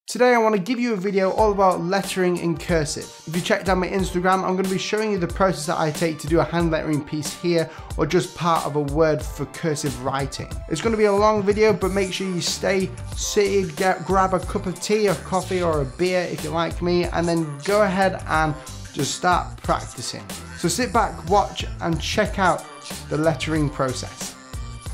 Today I want to give you a video all about lettering in cursive. If you check down my Instagram, I'm going to be showing you the process that I take to do a hand lettering piece here, or just part of a word for cursive writing. It's going to be a long video, but make sure you stay seated, grab a cup of tea or coffee or a beer if you like me, and then go ahead and just start practicing. So sit back, watch, and check out the lettering process.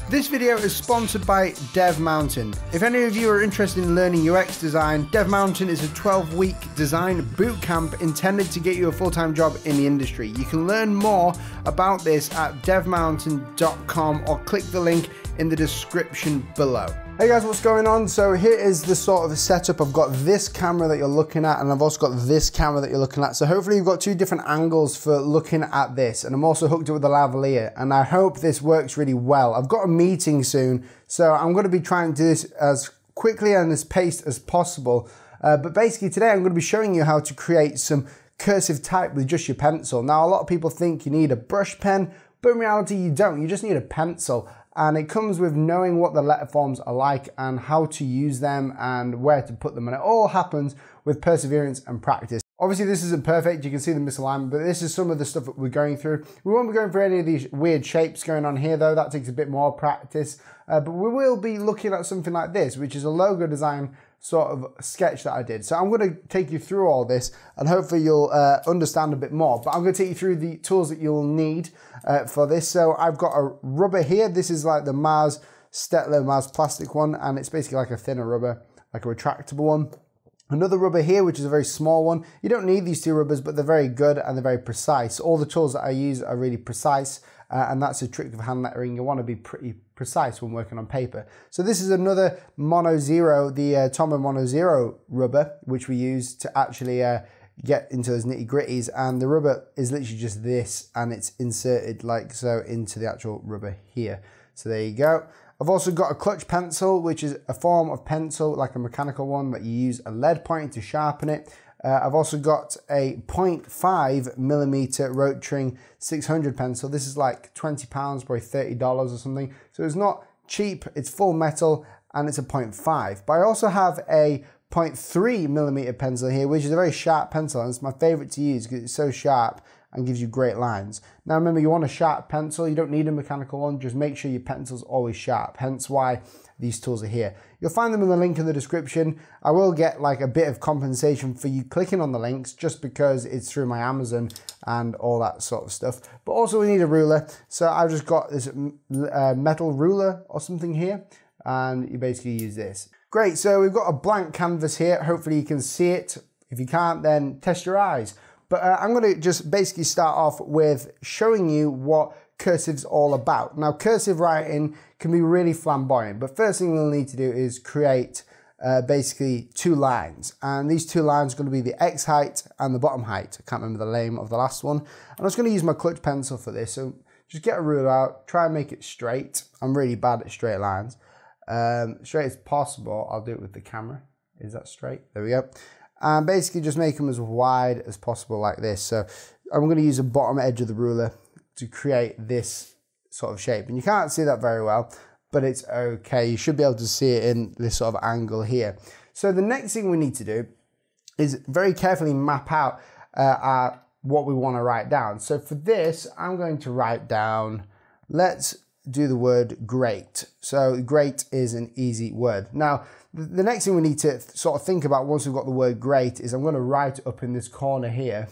This video is sponsored by DevMountain. If any of you are interested in learning UX design, DevMountain is a 12-week design bootcamp intended to get you a full-time job in the industry. You can learn more about this at devmountain.com or click the link in the description below. Hey guys, what's going on? So here is the sort of setup. I've got this camera that you're looking at, and I've also got this camera that you're looking at. So hopefully you've got two different angles for looking at this, and I'm also hooked up with a lavalier, and I hope this works really well. I've got a meeting soon, so I'm going to be trying to do this as quickly and as paced as possible. But basically today I'm going to be showing you how to create some cursive type with just your pencil. Now a lot of people think you need a brush pen, but in reality you don't. You just need a pencil. And it comes with knowing what the letter forms are like and how to use them and where to put them. And it all happens with perseverance and practice. Obviously this isn't perfect, you can see the misalignment, but this is some of the stuff that we're going through. We won't be going through any of these weird shapes going on here though, that takes a bit more practice. But we will be looking at something like this, which is a logo design sort of sketch that I did. So I'm going to take you through all this and hopefully you'll understand a bit more. But I'm going to take you through the tools that you'll need for this. So I've got a rubber here. This is like the Mars Stetler Mars plastic one, and it's basically like a thinner rubber, like a retractable one. Another rubber here, which is a very small one. You don't need these two rubbers, but they're very good and they're very precise. All the tools that I use are really precise, and that's a trick of hand lettering. You want to be pretty precise when working on paper. So this is another Mono Zero, the Tomo Mono Zero rubber, which we use to actually get into those nitty gritties. And the rubber is literally just this, and it's inserted like so into the actual rubber here. So there you go. I've also got a clutch pencil, which is a form of pencil, like a mechanical one, that you use a lead point to sharpen it. I've also got a 0.5mm Rotring 600 pencil. This is like £20, probably $30 or something. So it's not cheap, it's full metal, and it's a 0.5. But I also have a 0.3mm pencil here, which is a very sharp pencil, and it's my favorite to use because it's so sharp and gives you great lines. Now remember, you want a sharp pencil, you don't need a mechanical one, just make sure your pencil's always sharp, hence why these tools are here. You'll find them in the link in the description. I will get like a bit of compensation for you clicking on the links just because it's through my Amazon and all that sort of stuff. But also we need a ruler, so I've just got this metal ruler or something here, and you basically use this. Great, so we've got a blank canvas here, hopefully you can see it. If you can't, then test your eyes. But I'm going to just basically start off with showing you what cursive's all about. Now, cursive writing can be really flamboyant, but first thing we'll need to do is create basically two lines. And these two lines are going to be the X height and the bottom height. I can't remember the name of the last one. And I'm just going to use my clutch pencil for this. So just get a ruler out, try and make it straight. I'm really bad at straight lines. Straight as possible. I'll do it with the camera. Is that straight? There we go. And basically just make them as wide as possible like this. So I'm going to use the bottom edge of the ruler to create this sort of shape. And you can't see that very well, but it's okay. You should be able to see it in this sort of angle here. So the next thing we need to do is very carefully map out what we want to write down. So for this, I'm going to write down, let's do the word great. So great is an easy word. Now, the next thing we need to sort of think about once we've got the word great is I'm going to write up in this corner here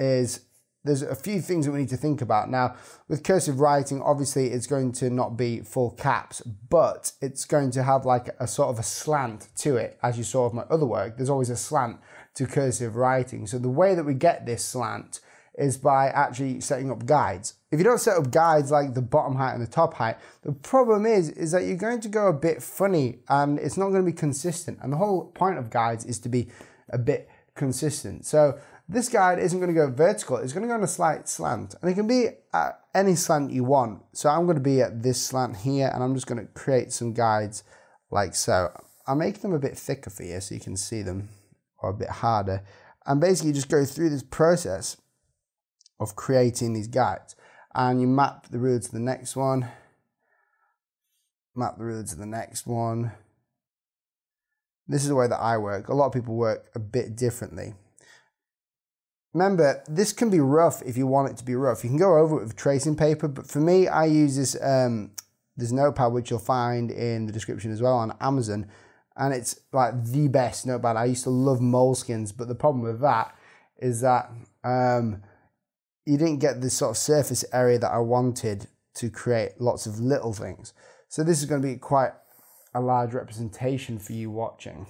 is there's a few things that we need to think about. Now, with cursive writing, obviously it's going to not be full caps, but it's going to have like a sort of a slant to it. As you saw with my other work, there's always a slant to cursive writing. So the way that we get this slant is by actually setting up guides. If you don't set up guides like the bottom height and the top height, the problem is that you're going to go a bit funny and it's not going to be consistent. And the whole point of guides is to be a bit consistent. So this guide isn't going to go vertical, it's going to go on a slight slant. And it can be at any slant you want. So I'm going to be at this slant here, and I'm just going to create some guides like so. I'll make them a bit thicker for you so you can see them, or a bit harder. And basically just go through this process of creating these guides, and you map the ruler to the next one, map the ruler to the next one, This is the way that I work. A lot of people work a bit differently. Remember, this can be rough if you want it to be rough. You can go over it with tracing paper, but for me, I use this notepad, which you'll find in the description as well on Amazon, and it's like the best notepad. I used to love moleskins, but the problem with that is that you didn't get this sort of surface area that I wanted to create lots of little things. So this is going to be quite a large representation for you watching.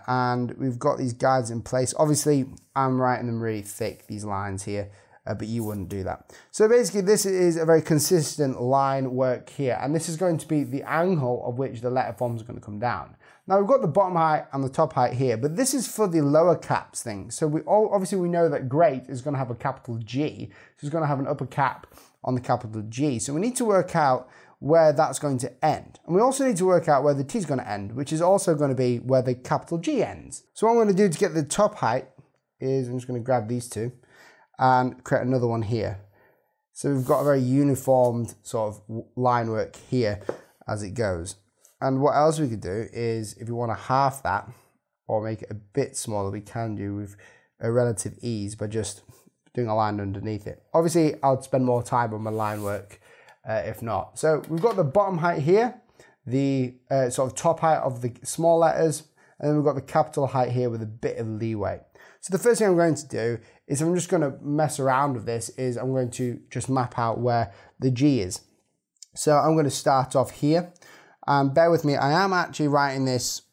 And we've got these guides in place. Obviously, I'm writing them really thick, these lines here, but you wouldn't do that. So basically, this is a very consistent line work here, and this is going to be the angle of which the letter form is going to come down. Now, we've got the bottom height and the top height here, but this is for the lower caps thing. So obviously we know that great is going to have a capital G, so it's going to have an upper cap on the capital G. So we need to work out where that's going to end. And we also need to work out where the T is going to end, which is also going to be where the capital G ends. So what I'm going to do to get the top height is I'm just going to grab these two and create another one here. So we've got a very uniformed sort of line work here as it goes. And what else we could do is, if we want to half that or make it a bit smaller, we can do with a relative ease by just doing a line underneath it. Obviously, I'll spend more time on my line work if not. So we've got the bottom height here, the sort of top height of the small letters, and then we've got the capital height here with a bit of leeway. So the first thing I'm going to do is I'm just going to mess around with this, is I'm going to just map out where the G is. So I'm going to start off here, and bear with me, I am actually writing this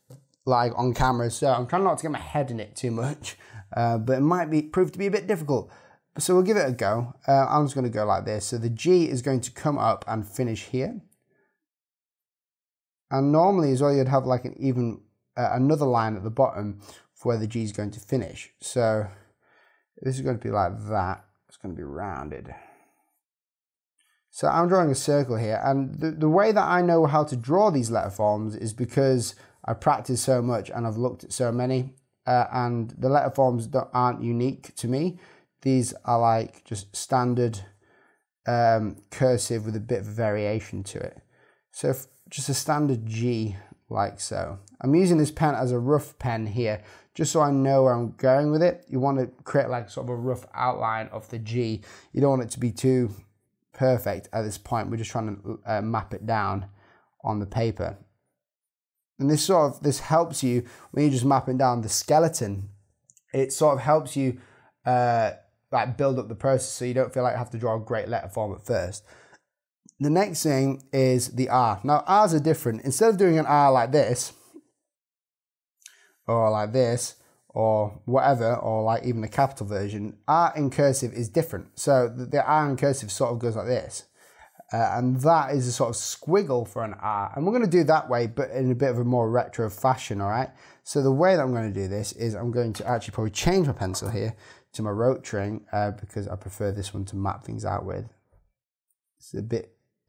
like on camera, so I'm trying not to get my head in it too much, but it might prove to be a bit difficult. So we'll give it a go. I'm just going to go like this. So the G is going to come up and finish here. And normally as well, you'd have like another line at the bottom for where the G is going to finish. So this is going to be like that. It's going to be rounded. So I'm drawing a circle here. And the way that I know how to draw these letter forms is because I practice so much and I've looked at so many. And the letter forms aren't unique to me. These are like just standard cursive with a bit of a variation to it. So just a standard G like so. I'm using this pen as a rough pen here, just so I know where I'm going with it. You want to create like sort of a rough outline of the G. You don't want it to be too perfect at this point. We're just trying to map it down on the paper. And this helps you when you're just mapping down the skeleton. It sort of helps you like build up the process so you don't feel like you have to draw a great letter form at first. The next thing is the R. Now R's are different. Instead of doing an R like this, or like this, or whatever, or like even the capital version, R in cursive is different. So the R in cursive sort of goes like this. And that is a sort of squiggle for an R. And we're going to do that way, but in a bit of a more retro fashion, all right? So the way that I'm going to do this is I'm going to actually probably change my pencil here to my rotring because I prefer this one to map things out with.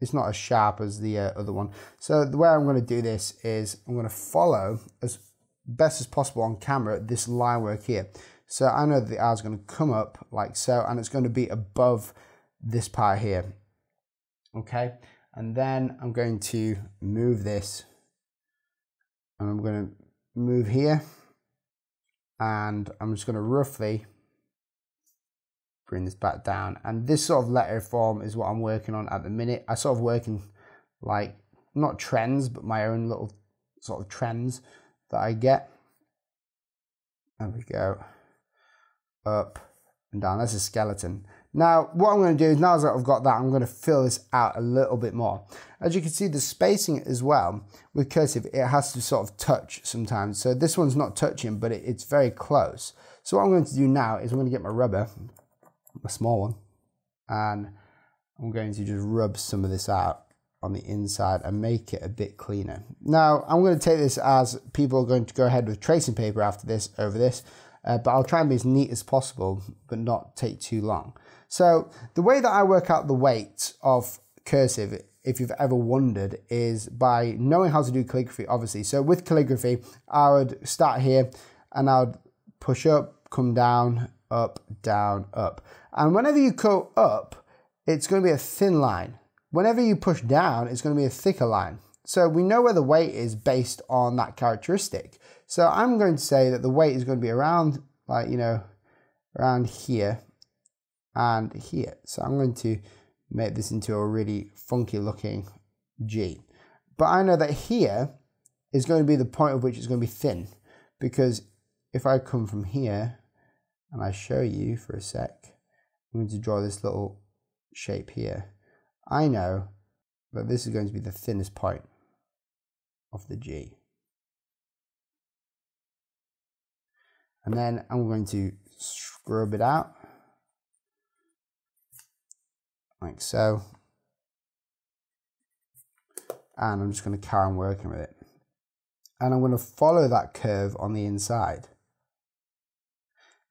It's not as sharp as the other one. So the way I'm going to do this is I'm going to follow as best as possible on camera this line work here. So I know that the R is going to come up like so, and it's going to be above this part here. Okay, and then I'm going to move this, and I'm going to move here, and I'm just going to roughly bring this back down. And this sort of letter form is what I'm working on at the minute. I sort of working like not trends, but my own little sort of trends that I get. There we go, up and down. That's a skeleton. Now, what I'm going to do is, now that I've got that, I'm going to fill this out a little bit more. As you can see, the spacing as well, with cursive, it has to sort of touch sometimes. So this one's not touching, but it's very close. So what I'm going to do now is I'm going to get my rubber, a small one, and I'm going to just rub some of this out on the inside and make it a bit cleaner. Now, I'm going to take this as people are going to go ahead with tracing paper after this, over this, but I'll try and be as neat as possible, but not take too long. So the way that I work out the weight of cursive, if you've ever wondered, is by knowing how to do calligraphy, obviously. So with calligraphy, I would start here and I would push up, come down, up, down, up. And whenever you go up, it's going to be a thin line. Whenever you push down, it's going to be a thicker line. So we know where the weight is based on that characteristic. So I'm going to say that the weight is going to be around, like, you know, around here and here. So I'm going to make this into a really funky looking G. But I know that here is going to be the point of which it's going to be thin, because if I come from here and I show you for a sec, I'm going to draw this little shape here. I know that this is going to be the thinnest point of the G. And then I'm going to scrub it out like so. And I'm just going to carry on working with it. And I'm going to follow that curve on the inside.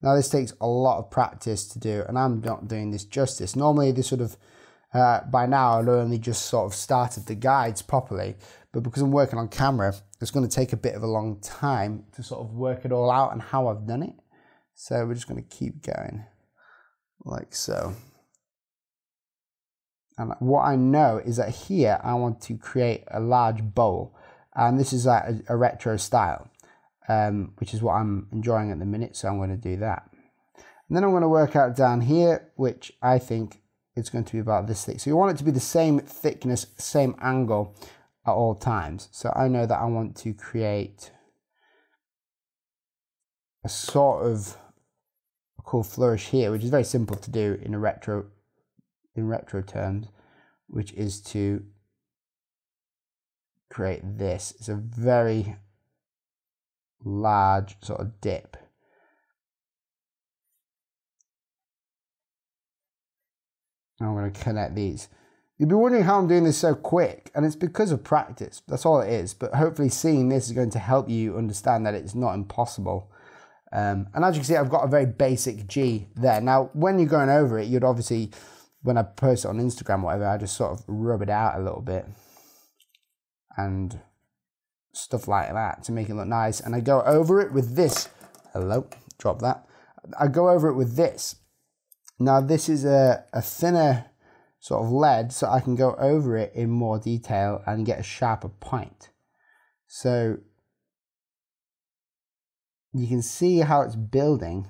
Now this takes a lot of practice to do, and I'm not doing this justice. Normally this would have, by now I'd only just sort of started the guides properly, but because I'm working on camera, it's going to take a bit of a long time to sort of work it all out and how I've done it. So we're just going to keep going like so. And what I know is that here I want to create a large bowl, and this is like a retro style, which is what I'm enjoying at the minute, so I'm going to do that. And then I'm going to work out down here, which I think is going to be about this thick. So you want it to be the same thickness, same angle at all times. So I know that I want to create a sort of a cool flourish here, which is very simple to do in retro terms, which is to create this. It's a very large sort of dip. I'm going to connect these. You'll be wondering how I'm doing this so quick, and it's because of practice. That's all it is. But hopefully seeing this is going to help you understand that it's not impossible. And as you can see, I've got a very basic G there. Now, when you're going over it, you'd obviously, when I post it on Instagram or whatever, I just sort of rub it out a little bit and stuff like that to make it look nice. And I go over it with this. Hello, drop that. I go over it with this. Now this is a thinner sort of lead, so I can go over it in more detail and get a sharper point. So you can see how it's building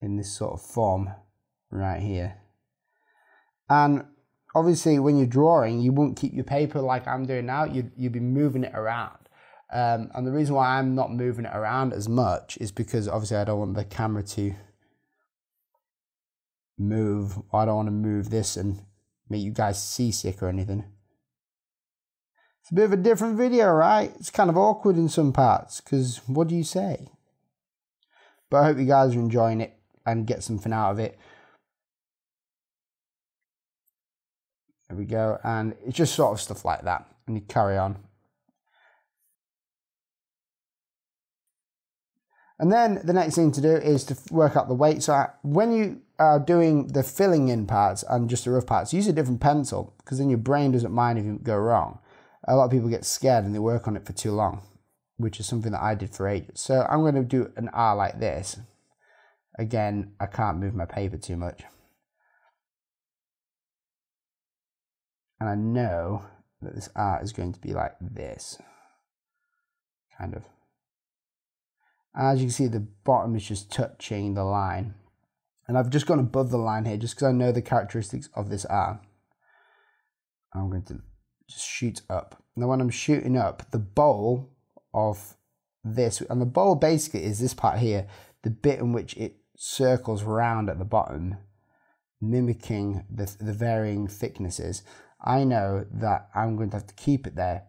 in this sort of form right here. And obviously when you're drawing, you won't keep your paper like I'm doing now. You'd be moving it around. And the reason why I'm not moving it around as much is because obviously I don't want the camera to move. I don't want to move this and make you guys seasick or anything. It's a bit of a different video, right? It's kind of awkward in some parts, because what do you say? But I hope you guys are enjoying it and get something out of it. There we go. And it's just sort of stuff like that. And you carry on. And then the next thing to do is to work out the weight. So when you are doing the filling in parts and just the rough parts, use a different pencil, because then your brain doesn't mind if you go wrong. A lot of people get scared and they work on it for too long, which is something that I did for ages. So I'm going to do an R like this. Again, I can't move my paper too much. And I know that this R is going to be like this, kind of. As you can see, the bottom is just touching the line. And I've just gone above the line here just because I know the characteristics of this R. I'm going to just shoot up. Now when I'm shooting up, the bowl of this, and the bowl basically is this part here, the bit in which it circles round at the bottom, mimicking the varying thicknesses. I know that I'm going to have to keep it there.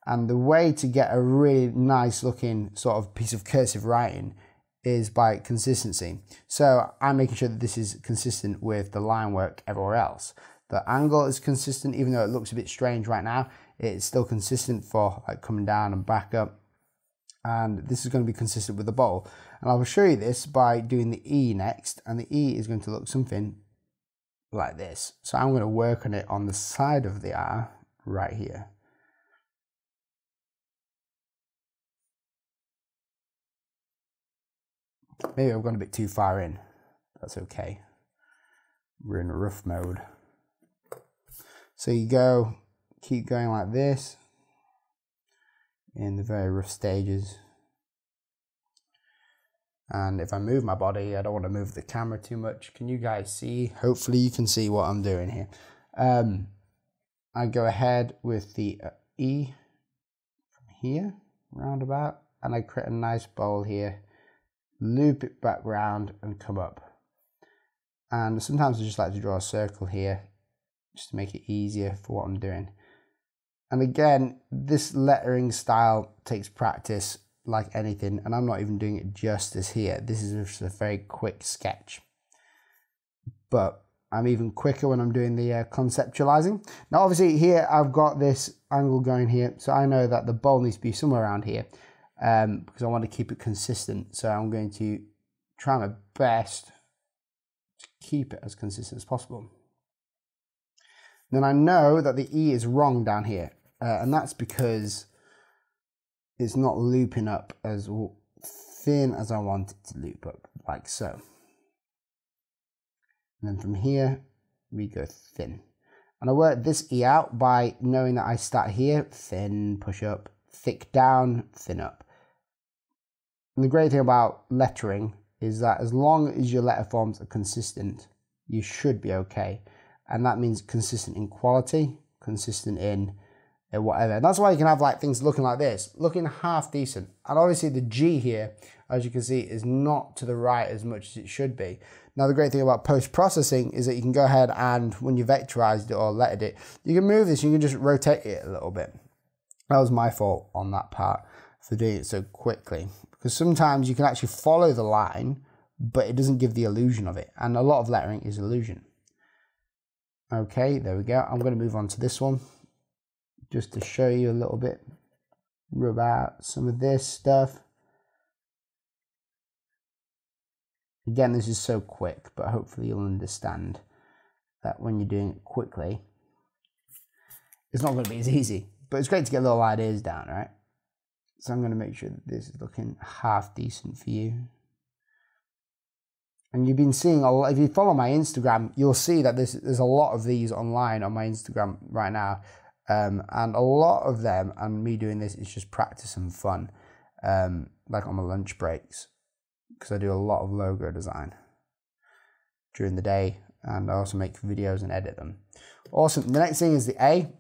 And the way to get a really nice looking sort of piece of cursive writing is by consistency. So I'm making sure that this is consistent with the line work everywhere else. The angle is consistent, even though it looks a bit strange right now, it's still consistent for like coming down and back up. And this is going to be consistent with the bowl. And I will show you this by doing the E next. And the E is going to look something like this. So I'm going to work on it on the side of the R right here. Maybe I've gone a bit too far in. That's okay. We're in rough mode. So you go keep going like this in the very rough stages. And if I move my body, I don't want to move the camera too much. Can you guys see? Hopefully you can see what I'm doing here. I go ahead with the E from here, roundabout, and I create a nice bowl here, loop it back round and come up. And sometimes I just like to draw a circle here, just to make it easier for what I'm doing. And again, this lettering style takes practice like anything, and I'm not even doing it justice here. This is just a very quick sketch. But I'm even quicker when I'm doing the conceptualizing. Now obviously here I've got this angle going here, so I know that the bowl needs to be somewhere around here because I want to keep it consistent. So I'm going to try my best to keep it as consistent as possible. Then I know that the E is wrong down here, and that's because it's not looping up as thin as I want it to loop up, like so. And then from here, we go thin. And I work this E out by knowing that I start here, thin, push up, thick down, thin up. And the great thing about lettering is that as long as your letter forms are consistent, you should be okay. And that means consistent in quality, consistent in whatever. And that's why you can have like things looking like this, looking half decent. And obviously the G here, as you can see, is not to the right as much as it should be. Now the great thing about post-processing is that you can go ahead and when you vectorized it or lettered it, you can move this, you can just rotate it a little bit. That was my fault on that part for doing it so quickly. Because sometimes you can actually follow the line, but it doesn't give the illusion of it. And a lot of lettering is illusion. Okay, there we go. I'm going to move on to this one, just to show you a little bit about some of this stuff. Again, this is so quick, but hopefully you'll understand that when you're doing it quickly, it's not going to be as easy, but it's great to get little ideas down, right? So I'm going to make sure that this is looking half decent for you. And you've been seeing a lot, if you follow my Instagram, you'll see that there's a lot of these online on my Instagram right now. And a lot of them, and me doing this, is just practice and fun, like on my lunch breaks, because I do a lot of logo design during the day, and I also make videos and edit them. Awesome. The next thing is the A.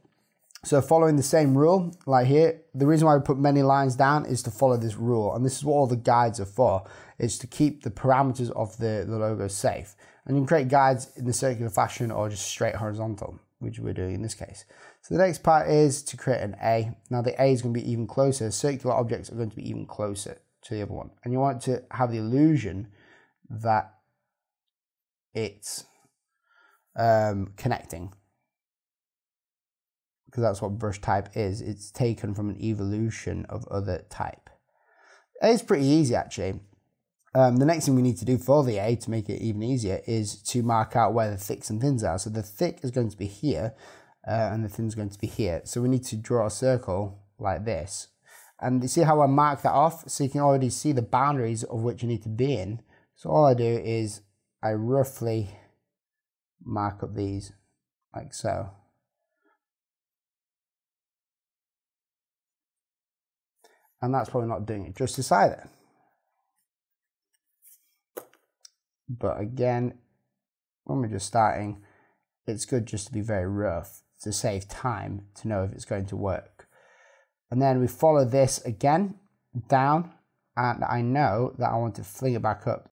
So following the same rule, like here, the reason why we put many lines down is to follow this rule, and this is what all the guides are for. It's to keep the parameters of the logo safe. And you can create guides in the circular fashion or just straight horizontal, which we're doing in this case. So the next part is to create an A. Now the A is going to be even closer. Circular objects are going to be even closer to the other one. And you want to have the illusion that it's connecting, because that's what brush type is. It's taken from an evolution of other type. A is pretty easy actually. The next thing we need to do for the A to make it even easier is to mark out where the thicks and thins are. So the thick is going to be here and the thin is going to be here. So we need to draw a circle like this. And you see how I mark that off? So you can already see the boundaries of which you need to be in. So all I do is I roughly mark up these like so. And that's probably not doing it justice either. But again, when we're just starting, it's good just to be very rough to save time to know if it's going to work. And then we follow this again down, and I know that I want to fling it back up.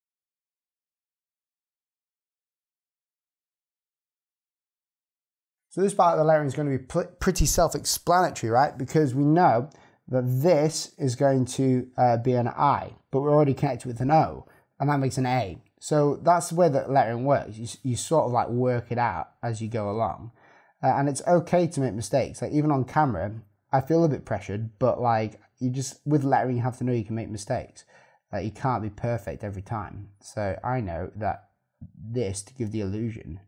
So this part of the lettering is going to be pretty self-explanatory, right? Because we know that this is going to be an I, but we're already connected with an O, and that makes an A. So that's the way that lettering works. You sort of like work it out as you go along. And it's okay to make mistakes. Like even on camera, I feel a bit pressured, but like with lettering, you have to know you can make mistakes. You can't be perfect every time. So I know that this, to give the illusion,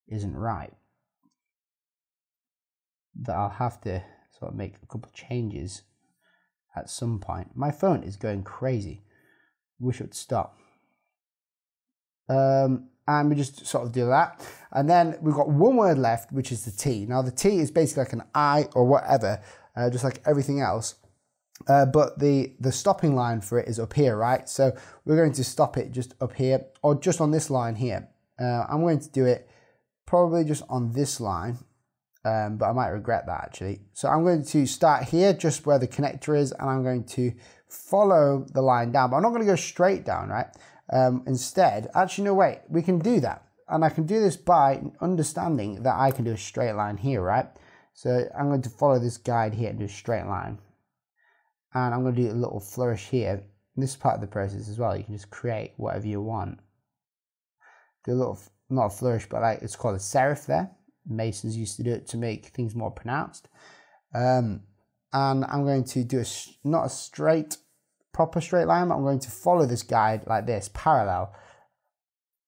isn't right. That I'll have to sort of make a couple of changes at some point. My phone is going crazy. Wish it would stop. And we just sort of do that. And then we've got one word left, which is the T. Now the T is basically like an I or whatever, just like everything else. But the stopping line for it is up here, right? So we're going to stop it just up here, or just on this line here. I'm going to do it probably just on this line, but I might regret that actually. So I'm going to start here, just where the connector is, and I'm going to follow the line down, but I'm not going to go straight down, right? Instead, actually, no, wait, we can do that. And I can do this by understanding that I can do a straight line here, right? So I'm going to follow this guide here and do a straight line. And I'm going to do a little flourish here. This is part of the process as well. You can just create whatever you want. Do a little, not a flourish, but like it's called a serif there. Masons used to do it to make things more pronounced. And I'm going to do not a straight, proper straight line, but I'm going to follow this guide like this, parallel,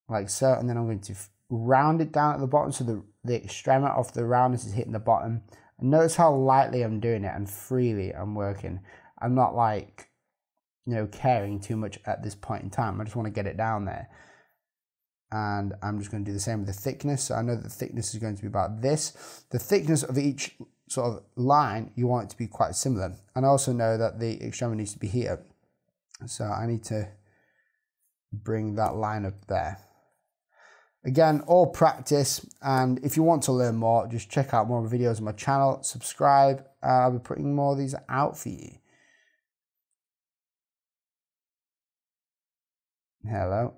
like so. And then I'm going to round it down at the bottom so the extremity of the roundness is hitting the bottom. And notice how lightly I'm doing it and freely I'm working. I'm not like, you know, caring too much at this point in time. I just want to get it down there. And I'm just going to do the same with the thickness. So I know that the thickness is going to be about this. The thickness of each sort of line, you want it to be quite similar. And I also know that the extremity needs to be here. So I need to bring that line up there. Again, all practice. And if you want to learn more, just check out more videos on my channel, subscribe. I'll be putting more of these out for you. Hello.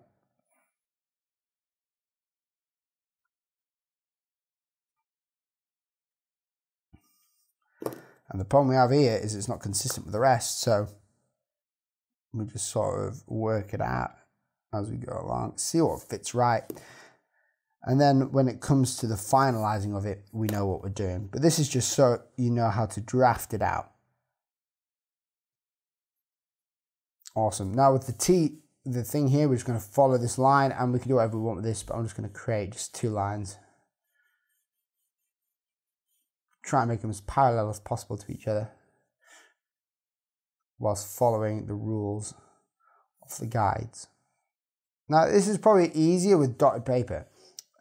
And the problem we have here is it's not consistent with the rest, so we just sort of work it out as we go along, see what fits right. And then when it comes to the finalizing of it, we know what we're doing. But this is just so you know how to draft it out. Awesome. Now with the T, the thing here, we're just going to follow this line, and we can do whatever we want with this, but I'm just going to create just 2 lines. Try and make them as parallel as possible to each other, whilst following the rules of the guides. Now this is probably easier with dotted paper,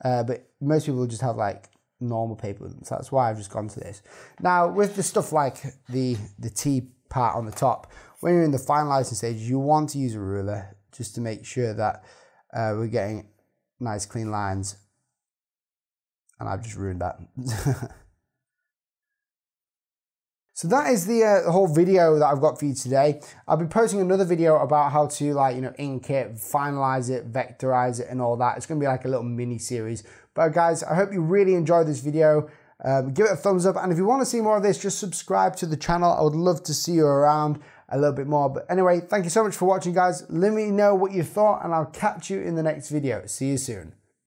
but most people just have like normal paper with them, so that's why I've just gone to this. Now with the stuff like the T part on the top, when you're in the finalizing stage, you want to use a ruler just to make sure that we're getting nice clean lines, and I've just ruined that. So that is the whole video that I've got for you today. I'll be posting another video about how to, like, you know, ink it, finalize it, vectorize it, and all that. It's going to be like a little mini series. But guys, I hope you really enjoyed this video. Give it a thumbs up, and if you want to see more of this, just subscribe to the channel. I would love to see you around a little bit more. But anyway, thank you so much for watching, guys. Let me know what you thought, and I'll catch you in the next video. See you soon.